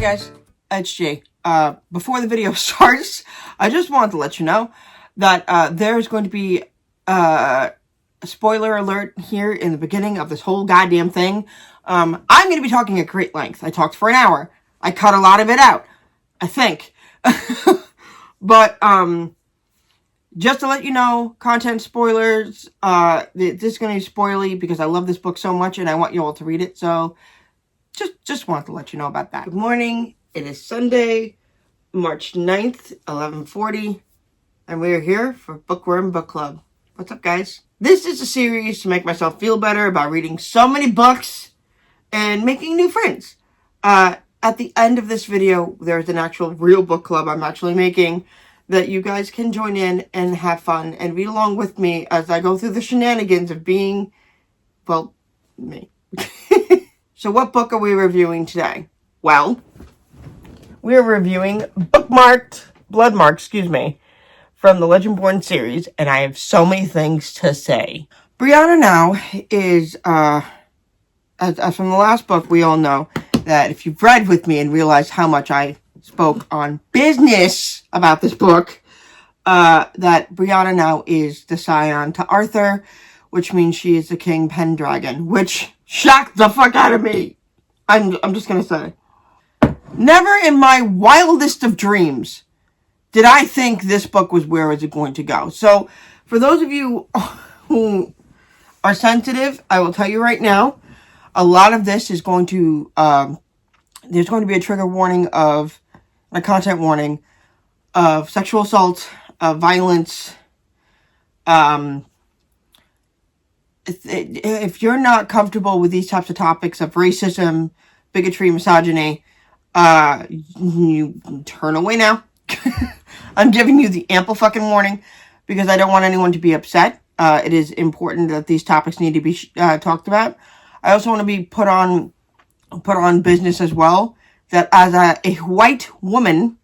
guys, it's Jay. Before the video starts, I just wanted to let you know that there's going to be a spoiler alert here in the beginning of this whole goddamn thing. I'm going to be talking at great length. I talked for an hour. I cut a lot of it out, I think. But, just to let you know, content spoilers, this is going to be spoily because I love this book so much and I want you all to read it, so just wanted to let you know about that. Good morning. It is Sunday, March 9th, 11:40, and we are here for Bookworm Book Club. What's up, guys? This is a series to make myself feel better about reading so many books and making new friends. At the end of this video, there's an actual real book club I'm actually making that you guys can join in and have fun and read along with me as I go through the shenanigans of being, well, me. So what book are we reviewing today? Well, we are reviewing bloodmarked, from the Legendborn series, and I have so many things to say. Brianna now is, as from the last book, we all know that if you've read with me and realized how much I spoke on business about this book, that Brianna now is the scion to Arthur, which means she is the King Pendragon, which shocked the fuck out of me. I'm just gonna say. Never in my wildest of dreams did I think this book was where is it going to go. So, for those of you who are sensitive, I will tell you right now, a lot of this is going to, there's going to be a trigger warning a content warning of sexual assault, of violence. If you're not comfortable with these types of topics of racism, bigotry, misogyny, you turn away now. I'm giving you the ample fucking warning because I don't want anyone to be upset. It is important that these topics need to be talked about. I also want to be put on business as well that as a white woman,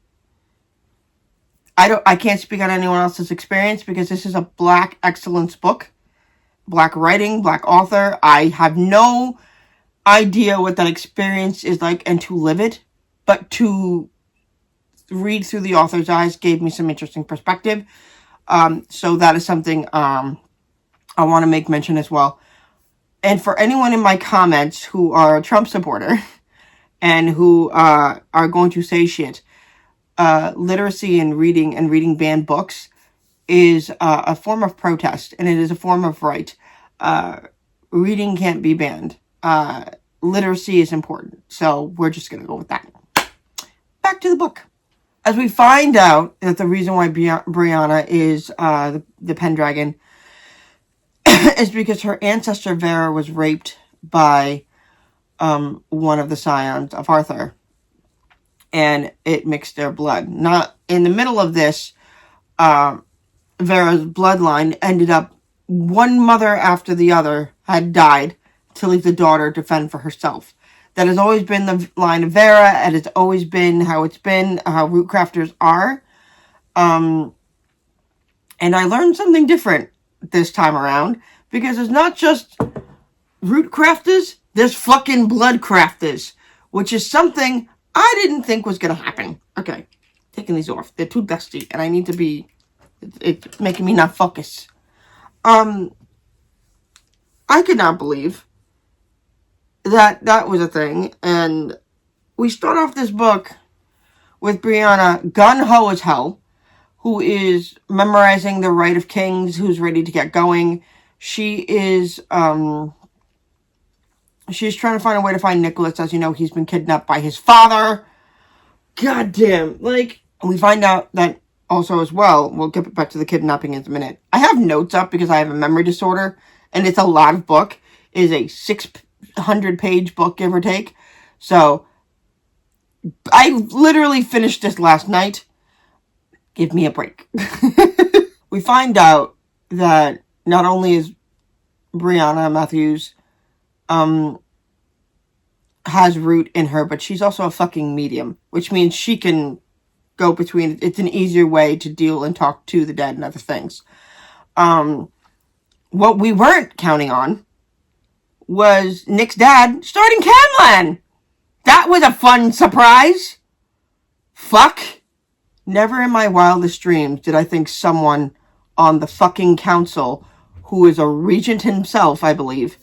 I can't speak on anyone else's experience because this is a Black excellence book. Black writing, Black author. I have no idea what that experience is like and to live it, but to read through the author's eyes gave me some interesting perspective. So that is something I want to make mention as well. And for anyone in my comments who are a Trump supporter and who are going to say shit, literacy and reading banned books is a form of protest, and it is a form of right. Reading can't be banned. Literacy is important. So we're just going to go with that. Back to the book. As we find out that the reason why Brianna is the Pendragon is because her ancestor Vera was raped by one of the scions of Arthur. And it mixed their blood. Not in the middle of this, Vera's bloodline ended up, one mother after the other had died to leave the daughter to fend for herself. That has always been the line of Vera, and it's always been how it's been, how root crafters are. And I learned something different this time around, because it's not just root crafters, there's fucking blood crafters, which is something I didn't think was going to happen. Okay, taking these off. They're too dusty, and I need to be... It's making me not focus. I could not believe that was a thing. And we start off this book with Brianna gun-ho as hell, who is memorizing the Rite of Kings, who's ready to get going. She is, she's trying to find a way to find Nicholas. As you know, he's been kidnapped by his father. Goddamn. Like, we find out that also as well, we'll get back to the kidnapping in a minute. I have notes up because I have a memory disorder, and it's a lot of book. It is a 600-page book, give or take. So, I literally finished this last night. Give me a break. We find out that not only is Brianna Matthews, has root in her, but she's also a fucking medium, which means she can go between, it's an easier way to deal and talk to the dead and other things. What we weren't counting on was Nick's dad starting Camlan. That was a fun surprise. Fuck. Never in my wildest dreams did I think someone on the fucking council, who is a regent himself, I believe,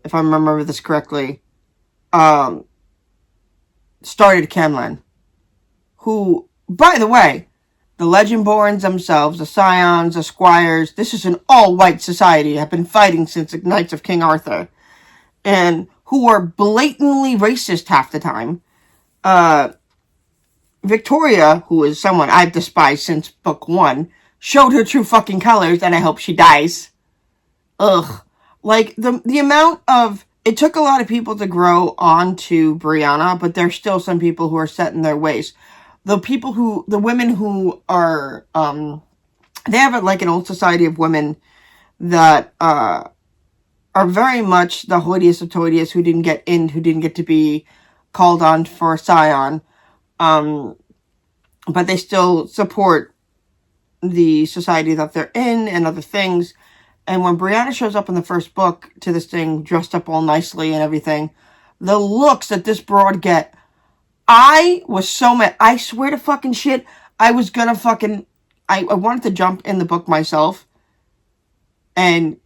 if I remember this correctly, started Camlan. Who, by the way, the legendborns themselves, the scions, the squires, this is an all-white society, have been fighting since the Knights of King Arthur, and who are blatantly racist half the time. Victoria, who is someone I've despised since book 1, showed her true fucking colors, and I hope she dies. Ugh. Like, the amount of... It took a lot of people to grow onto Brianna, but there's still some people who are set in their ways. The women who are, they have like an old society of women that, are very much the hoidiest of toidiest, who didn't get to be called on for a scion. But they still support the society that they're in and other things. And when Brianna shows up in the first book to this thing, dressed up all nicely and everything, the looks that this broad get, I was so mad. I swear to fucking shit, I was gonna fucking... I wanted to jump in the book myself and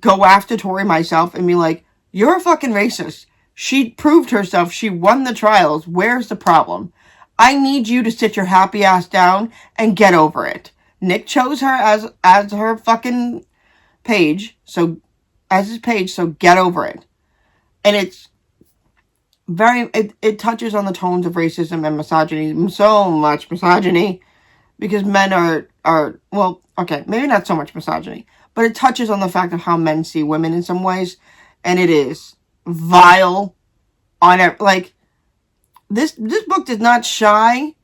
go after Tori myself and be like, you're a fucking racist. She proved herself. She won the trials. Where's the problem? I need you to sit your happy ass down and get over it. Nick chose her as her fucking page, so get over it. And it's very, it touches on the tones of racism and misogyny, so much misogyny, because men are, well, okay, maybe not so much misogyny, but it touches on the fact of how men see women in some ways, and it is vile on it. Like, this book does not shy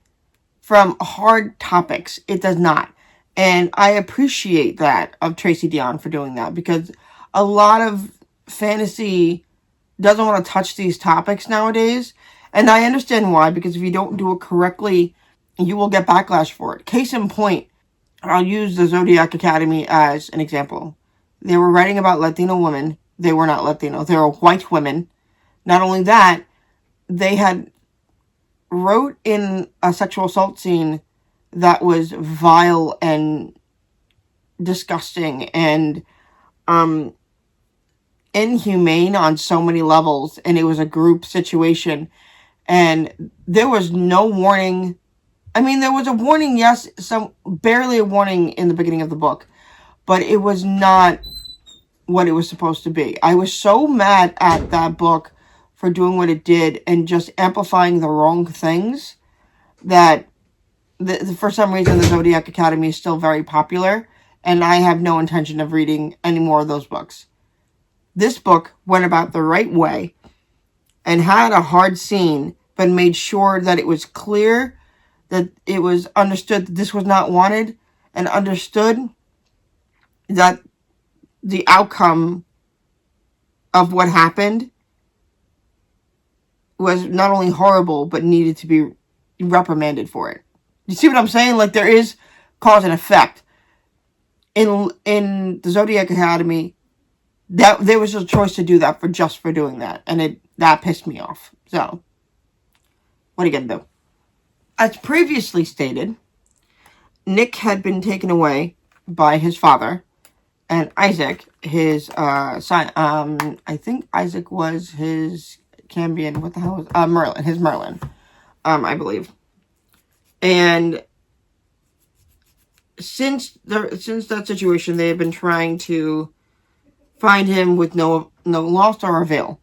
from hard topics. It does not. And I appreciate that of Tracy Deonn for doing that, because a lot of fantasy doesn't want to touch these topics nowadays. And I understand why, because if you don't do it correctly, you will get backlash for it. Case in point, I'll use the Zodiac Academy as an example. They were writing about Latino women. They were not Latino. They were white women. Not only that, they had wrote in a sexual assault scene that was vile and disgusting and inhumane on so many levels, and it was a group situation, and there was no warning. I mean, there was a warning, yes, barely a warning in the beginning of the book, but it was not what it was supposed to be. I was so mad at that book for doing what it did and just amplifying the wrong things that for some reason the Zodiac Academy is still very popular, and I have no intention of reading any more of those books. This book went about the right way and had a hard scene, but made sure that it was clear, that it was understood that this was not wanted, and understood that the outcome of what happened was not only horrible, but needed to be reprimanded for it. You see what I'm saying? Like, there is cause and effect. In the Zodiac Academy, that there was a choice to do that for doing that, and that pissed me off. So, what are you gonna do? As previously stated, Nick had been taken away by his father, and Isaac, his son. I think Isaac was his Cambion. What the hell was Merlin? His Merlin, I believe. And since that situation, they have been trying to find him with no loss or avail.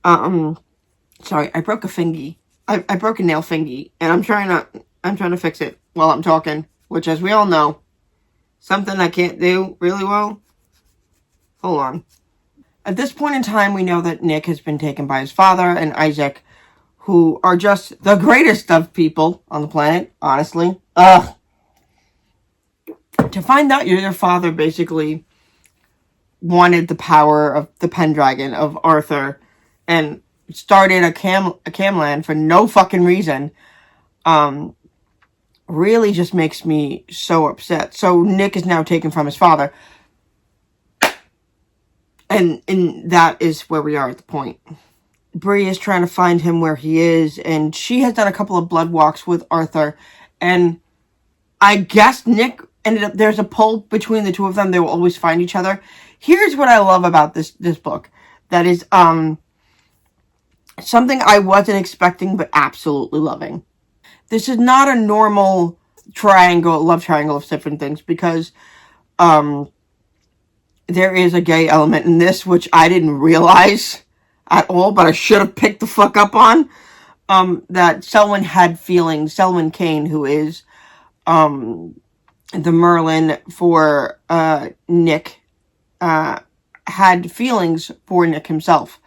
Sorry, I broke a fingy. I broke a nail fingy, and I'm trying to fix it while I'm talking, which, as we all know, something I can't do really well. Hold on. At this point in time, we know that Nick has been taken by his father and Isaac, who are just the greatest of people on the planet, honestly. Ugh. To find out your father basically wanted the power of the Pendragon of Arthur and started a Camland for no fucking reason, really just makes me so upset. So Nick is now taken from his father. And that is where we are at the point. Bree is trying to find him where he is, and she has done a couple of blood walks with Arthur, and I guess Nick ended up, there's a pull between the two of them. They will always find each other. Here's what I love about this book. That is, something I wasn't expecting, but absolutely loving. This is not a normal love triangle of different things, because, there is a gay element in this, which I didn't realize at all, but I should have picked the fuck up on. That Selwyn had feelings. Selwyn Kane, who is, the Merlin for, Nick, had feelings for Nick himself.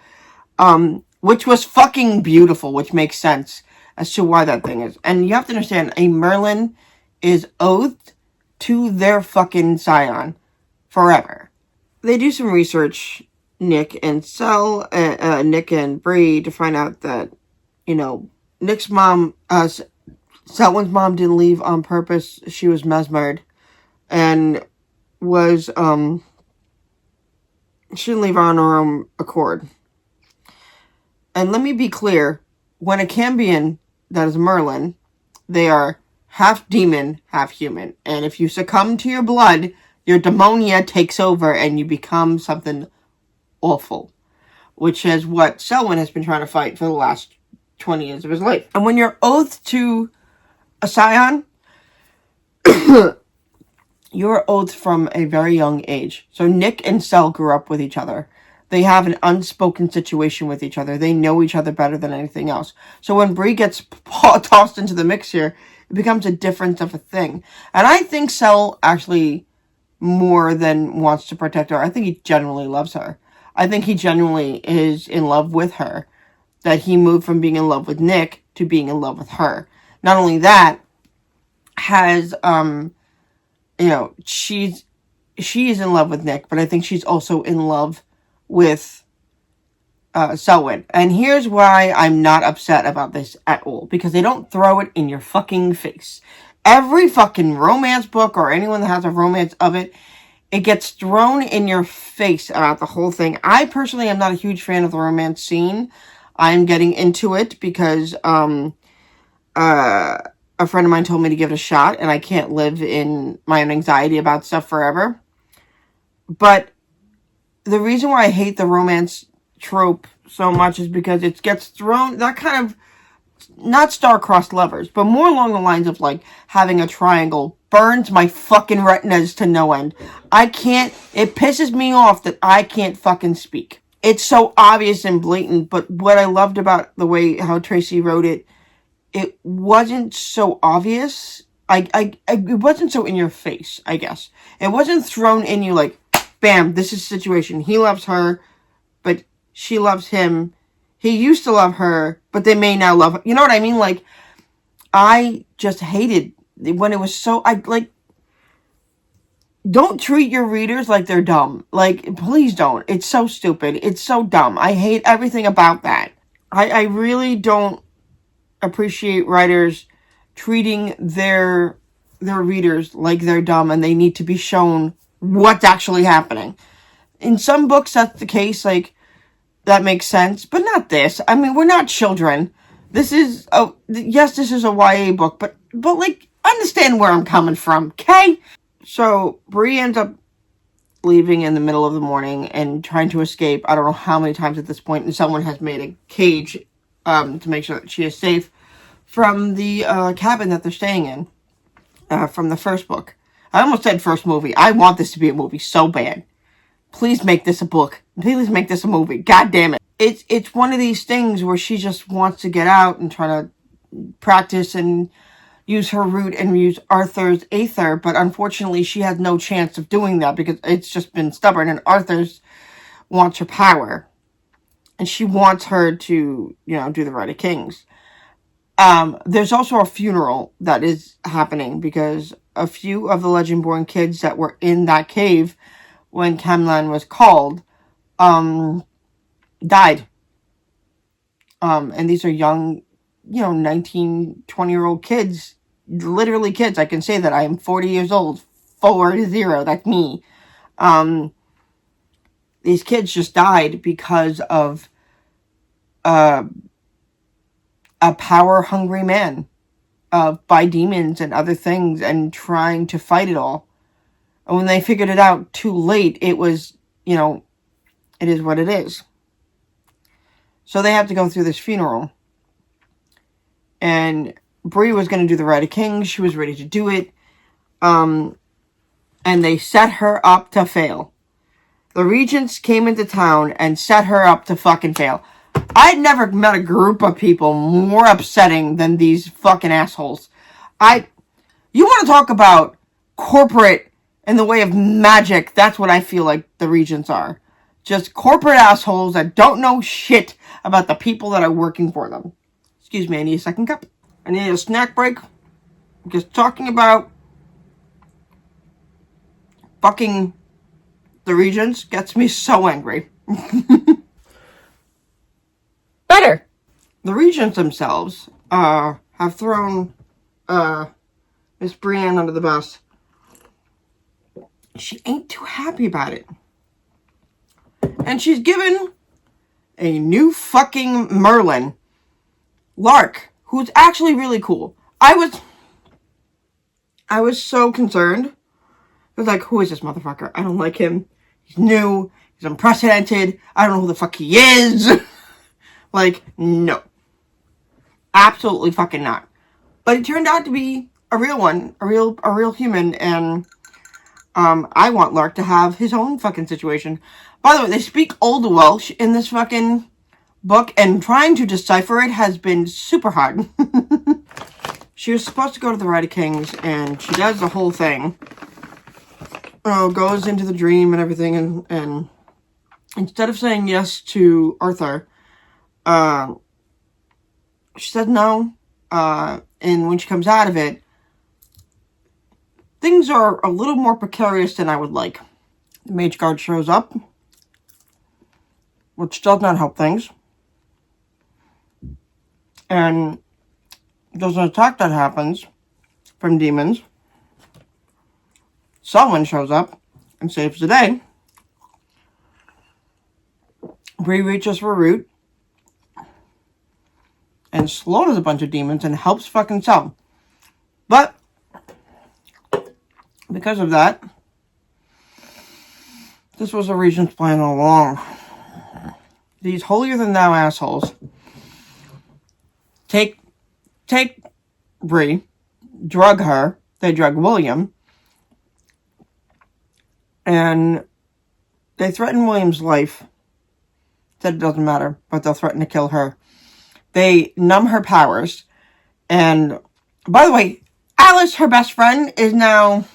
Which was fucking beautiful, which makes sense as to why that thing is. And you have to understand, a Merlin is oathed to their fucking scion forever. They do some research, Nick and Nick and Bree, to find out that, Nick's mom, Selwyn's mom didn't leave on purpose. She was mesmered, and was, she didn't leave on her own accord. And let me be clear, when a Cambion that is Merlin, they are half demon, half human. And if you succumb to your blood, your demonia takes over and you become something awful. Which is what Selwyn has been trying to fight for the last 20 years of his life. And when you're oathed to a scion, you're oathed from a very young age. So Nick and Sel grew up with each other. They have an unspoken situation with each other. They know each other better than anything else. So when Bree gets tossed into the mix here, it becomes a different of a thing. And I think Sel actually more than wants to protect her. I think he genuinely loves her. I think he genuinely is in love with her. That he moved from being in love with Nick to being in love with her. Not only that, has, she is in love with Nick, but I think she's also in love with Selwyn. And here's why I'm not upset about this at all. Because they don't throw it in your fucking face. Every fucking romance book, or anyone that has a romance of it, it gets thrown in your face about the whole thing. I personally am not a huge fan of the romance scene. I'm getting into it because a friend of mine told me to give it a shot, and I can't live in my own anxiety about stuff forever. But the reason why I hate the romance trope so much is because it gets thrown, that kind of, not star-crossed lovers, but more along the lines of, like, having a triangle burns my fucking retinas to no end. It pisses me off that I can't fucking speak. It's so obvious and blatant, but what I loved about the way how Tracy wrote it, it wasn't so obvious. It wasn't so in your face, I guess. It wasn't thrown in you like, bam, this is the situation. He loves her, but she loves him. He used to love her, but they may now love her. You know what I mean? Like, I just hated when it was so, don't treat your readers like they're dumb. Like, please don't. It's so stupid. It's so dumb. I hate everything about that. I really don't appreciate writers treating their readers like they're dumb and they need to be shown what's actually happening. In some books, that's the case. Like, that makes sense. But not this. I mean, we're not children. This is a YA book. But like, understand where I'm coming from, okay? So, Bree ends up leaving in the middle of the morning and trying to escape. I don't know how many times at this point. And someone has made a cage to make sure that she is safe from the cabin that they're staying in from the first book. I almost said first movie. I want this to be a movie so bad. Please make this a book. Please make this a movie. God damn it. It's one of these things where she just wants to get out and try to practice and use her root and use Arthur's aether, but unfortunately she has no chance of doing that because it's just been stubborn, and Arthur's wants her power. And she wants her to, do the Rite of Kings. There's also a funeral that is happening because a few of the legendborn kids that were in that cave when Camlan was called, died. And these are young, 19, 20-year-old kids, literally kids. I can say that I am 40 years old, 40, that's me. These kids just died because of a power-hungry man by demons and other things and trying to fight it all. And when they figured it out too late, it was, you know, it is what it is. So they have to go through this funeral. And Bree was going to do the Rite of Kings. She was ready to do it. And they set her up to fail. The regents came into town and set her up to fucking fail. I'd never met a group of people more upsetting than these fucking assholes. You want to talk about corporate in the way of magic, that's what I feel like the regents are. Just corporate assholes that don't know shit about the people that are working for them. Excuse me, I need a second cup. I need a snack break. Just talking about fucking the regents gets me so angry. Better. The regents themselves have thrown Miss Brienne under the bus. She ain't too happy about it. And she's given a new fucking Merlin, Lark, who's actually really cool. I was so concerned. I was like, who is this motherfucker? I don't like him. He's new. He's unprecedented. I don't know who the fuck he is. Like, no. Absolutely fucking not. But it turned out to be a real one. A real human. And I want Lark to have his own fucking situation. By the way, they speak Old Welsh in this fucking book. And trying to decipher it has been super hard. She was supposed to go to the Rite of Kings. And she does the whole thing. Goes into the dream and everything. And instead of saying yes to Arthur, she said no. And when she comes out of it, things are a little more precarious than I would like. The Mage Guard shows up, which does not help things. And there's an attack that happens from demons. Someone shows up and saves the day. Bree reaches for Root and slaughters a bunch of demons and helps fucking Sel. But because of that, this was a regent's plan all along. These holier-than-thou assholes take Bree, drug her, they drug William, and they threaten William's life. Said it doesn't matter, but they'll threaten to kill her. They numb her powers. And, by the way, Alice, her best friend, is now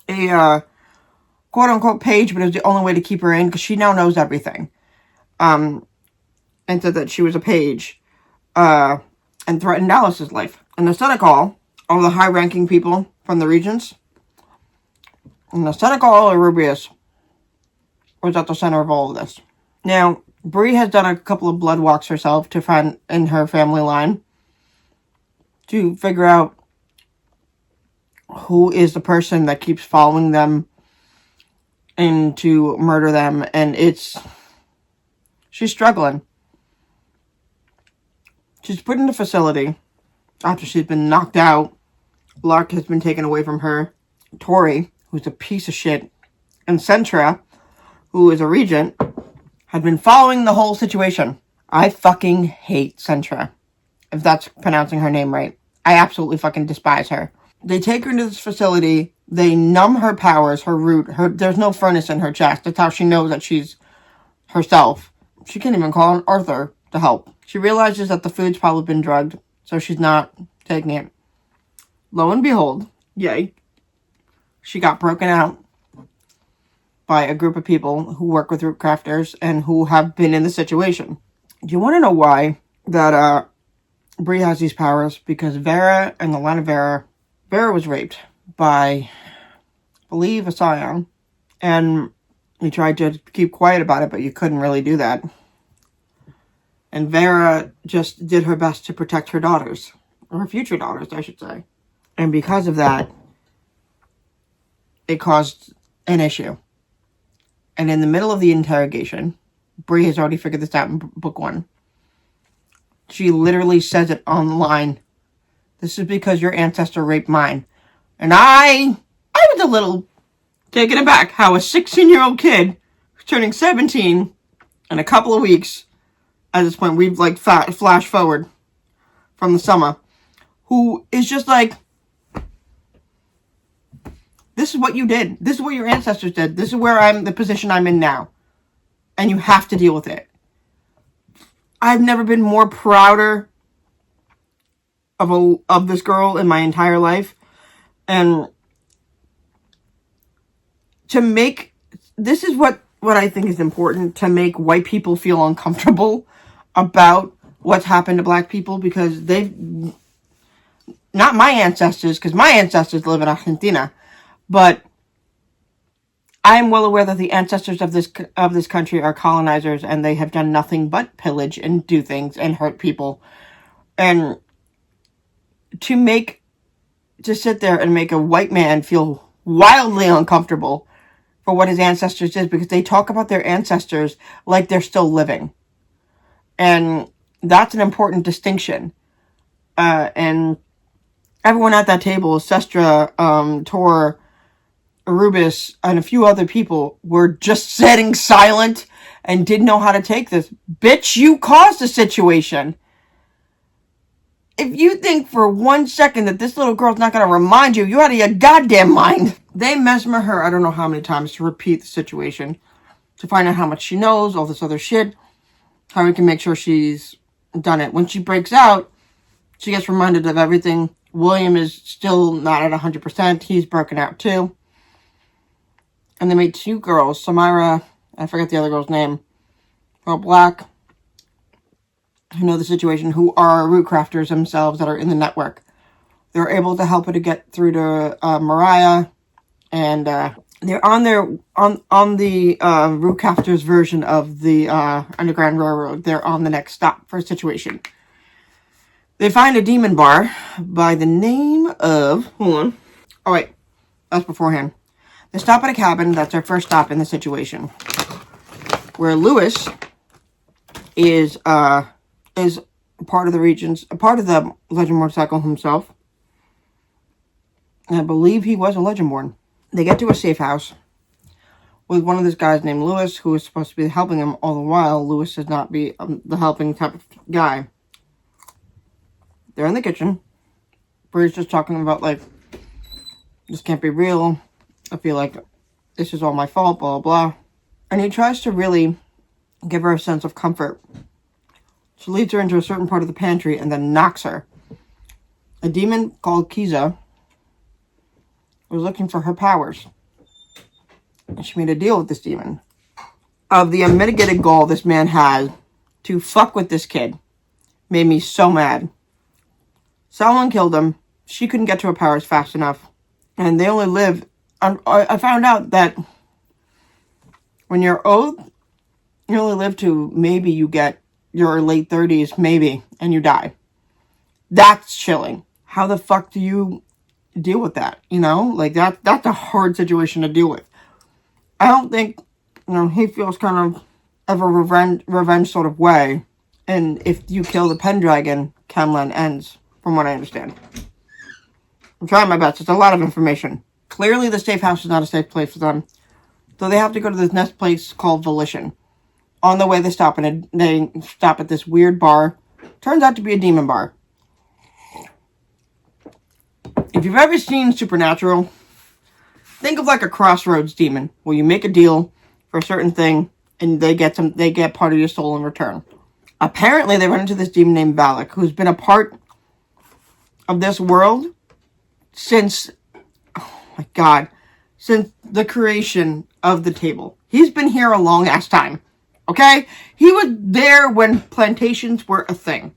a quote-unquote page, but it's the only way to keep her in, because she now knows everything. And said that she was a page, and threatened Alice's life. And the Senecal, all the high-ranking people from the regents, and the Senecal Rubius was at the center of all of this. Now, Bree has done a couple of blood walks herself to find in her family line to figure out who is the person that keeps following them and to murder them. And she's struggling. She's put in a facility after she's been knocked out. Lark has been taken away from her. Tori, who's a piece of shit, and Centra, who is a regent, had been following the whole situation. I fucking hate Centra, if that's pronouncing her name right. I absolutely fucking despise her. They take her into this facility. They numb her powers, her root. There's no furnace in her chest. That's how she knows that she's herself. She can't even call on Arthur to help. She realizes that the food's probably been drugged, so she's not taking it. Lo and behold, yay, she got broken out by a group of people who work with root crafters and who have been in the situation. Do you want to know why that Bree has these powers? Because Vera and the line of Vera was raped by, I believe, a scion. And you tried to keep quiet about it, but you couldn't really do that. And Vera just did her best to protect her daughters. Or her future daughters, I should say. And because of that, it caused an issue. And in the middle of the interrogation, Bree has already figured this out in book 1. She literally says it online. This is because your ancestor raped mine. And I was a little taken aback how a 16-year-old kid turning 17 in a couple of weeks, at this point, we've like flash forward from the summer, who is just like, this is what you did. This is what your ancestors did. This is where the position I'm in now. And you have to deal with it. I've never been more prouder of this girl in my entire life. And to make, this is what I think is important, to make white people feel uncomfortable about what's happened to black people, because they've, not my ancestors, because my ancestors live in Argentina, but I am well aware that the ancestors of this country are colonizers, and they have done nothing but pillage and do things and hurt people. And to sit there and make a white man feel wildly uncomfortable for what his ancestors did, because they talk about their ancestors like they're still living. And that's an important distinction. And everyone at that table, Sestra, Tor, Arubis, and a few other people, were just sitting silent and didn't know how to take this. Bitch, you caused the situation. If you think for 1 second that this little girl's not going to remind you, you're out of your goddamn mind. They mesmer her, I don't know how many times, to repeat the situation, to find out how much she knows, all this other shit, how we can make sure she's done it. When she breaks out, she gets reminded of everything. William is still not at 100%. He's broken out too. And they made 2 girls, Samira, I forget the other girl's name, all black, who know the situation, who are root crafters themselves that are in the network. They're able to help her to get through to Mariah, and they're on the root crafters version of the Underground Railroad. They're on the next stop for a situation. They find a demon bar by the name of, hold on, oh wait, that's beforehand. They stop at a cabin. That's their first stop in the situation, where Lewis is part of the regions, a part of the legendborn cycle himself. And I believe he was a legendborn. They get to a safe house with one of these guys named Lewis, who is supposed to be helping him all the while. Lewis does not be the helping type of guy. They're in the kitchen. Bree's just talking about, like, this can't be real. I feel like this is all my fault, blah, blah, blah. And he tries to really give her a sense of comfort. She leads her into a certain part of the pantry and then knocks her. A demon called Kiza was looking for her powers. And she made a deal with this demon. Of the unmitigated gall this man had to fuck with this kid made me so mad. Someone killed him. She couldn't get to her powers fast enough. And they only live... I found out that when you're old, you only live to maybe you get your late 30s, maybe, and you die. That's chilling. How the fuck do you deal with that? You know, like that's a hard situation to deal with. I don't think, he feels kind of a revenge sort of way. And if you kill the Pendragon, Camlan ends, from what I understand. I'm trying my best. It's a lot of information. Clearly, the safe house is not a safe place for them. So they have to go to this next place called Volition. On the way, they stop at this weird bar. Turns out to be a demon bar. If you've ever seen Supernatural, think of like a crossroads demon, where you make a deal for a certain thing, and they get part of your soul in return. Apparently, they run into this demon named Valak, who's been a part of this world since... my God, since the creation of the table. He's been here a long ass time. Okay? He was there when plantations were a thing.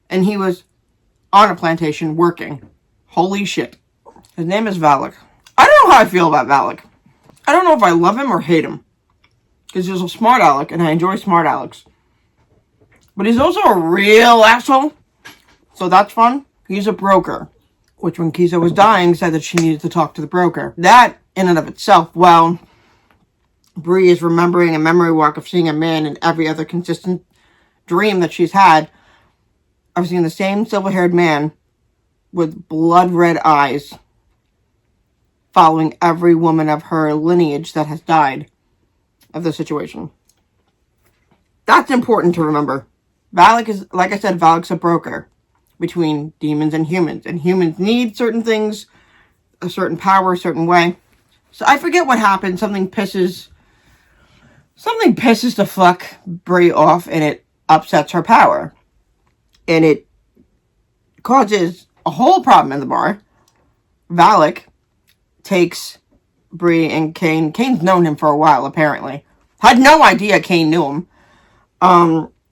And he was on a plantation working. Holy shit. His name is Valak. I don't know how I feel about Valak. I don't know if I love him or hate him. Because he's a smart aleck, and I enjoy smart alecks. But he's also a real asshole. So that's fun. He's a broker. Which, when Kiza was dying, said that she needed to talk to the broker. That, in and of itself, well, Bree is remembering a memory walk of seeing a man in every other consistent dream that she's had of seeing the same silver-haired man with blood-red eyes following every woman of her lineage that has died of the situation. That's important to remember. Valak is, like I said, Valak's a broker between demons and humans need certain things, a certain power, a certain way. So I forget what happened. Something pisses the fuck Bree off, and it upsets her power. And it causes a whole problem in the bar. Valak takes Bree and Kane. Kane's known him for a while, apparently. Had no idea Kane knew him.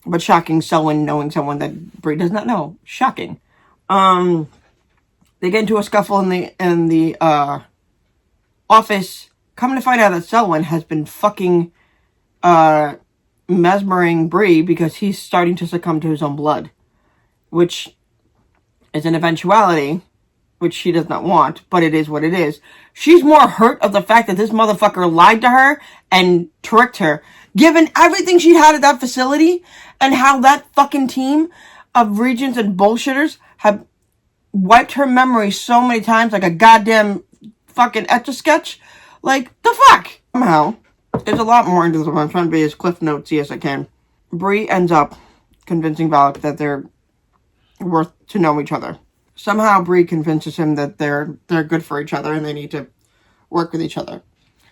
But shocking, Selwyn knowing someone that Bree does not know. Shocking. They get into a scuffle in the office. Come to find out that Selwyn has been fucking mesmering Bree because he's starting to succumb to his own blood, which is an eventuality which she does not want, but it is what it is. She's more hurt of the fact that this motherfucker lied to her and tricked her, given everything she had at that facility and how that fucking team of regents and bullshitters have wiped her memory so many times like a goddamn fucking Etch-a-Sketch. Like, the fuck? Somehow, there's a lot more into this one. I'm trying to be as Cliff Notesy as I can. Bree ends up convincing Valak that they're worth to know each other. Somehow Bree convinces him that they're good for each other and they need to work with each other.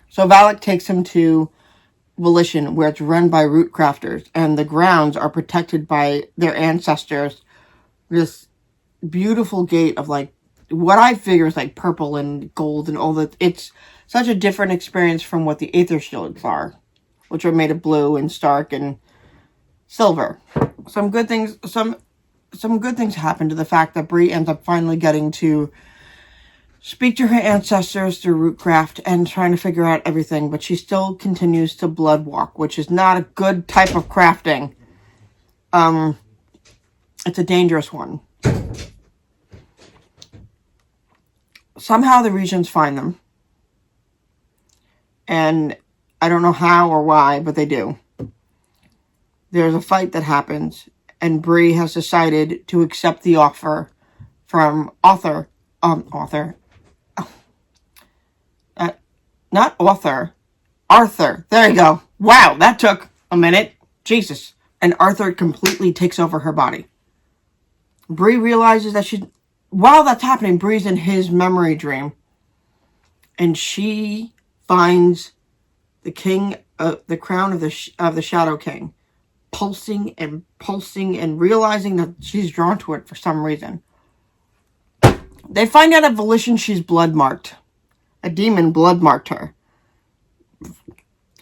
So Valak takes him to Volition, where it's run by root crafters, and the grounds are protected by their ancestors. This beautiful gate of, like, what I figure is like purple and gold and all that. It's such a different experience from what the Aether Shields are, which are made of blue and stark and silver. Some good things happen to the fact that Bree ends up finally getting to speak to her ancestors through rootcraft and trying to figure out everything, but she still continues to blood walk, which is not a good type of crafting. It's a dangerous one. Somehow the Regents find them. And I don't know how or why, but they do. There's a fight that happens, and Bree has decided to accept the offer from Arthur. There you go. Wow, that took a minute. Jesus. And Arthur completely takes over her body. Bree realizes that while that's happening, Bree's in his memory dream. And she finds the crown of the Shadow King, pulsing and realizing that she's drawn to it for some reason. They find out at Volition she's bloodmarked. A demon bloodmarked her.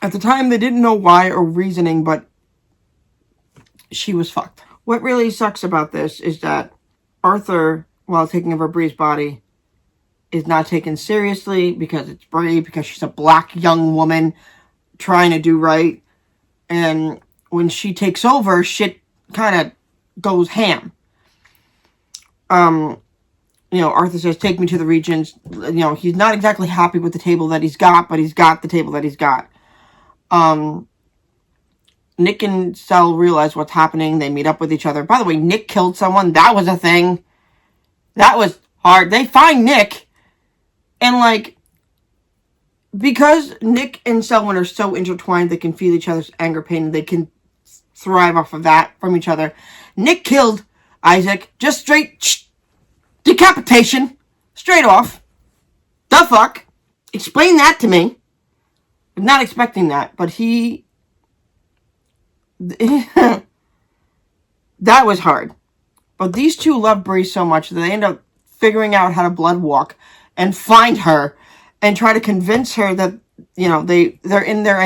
At the time, they didn't know why or reasoning, but she was fucked. What really sucks about this is that Arthur, while taking over Bree's body, is not taken seriously because it's Bree, because she's a black young woman trying to do right. And when she takes over, shit kind of goes ham. Arthur says, take me to the Regents. He's not exactly happy with the table that he's got, but he's got the table that he's got. Nick and Sel realize what's happening. They meet up with each other. By the way, Nick killed someone. That was a thing. That was hard. They find Nick. And, because Nick and Selwyn are so intertwined, they can feel each other's anger, pain, and they can thrive off of that from each other. Nick killed Isaac. Just straight decapitation. Straight off. The fuck? Explain that to me. I'm not expecting that, but that was hard. But these two love Bree so much that they end up figuring out how to blood walk and find her and try to convince her that, they're in their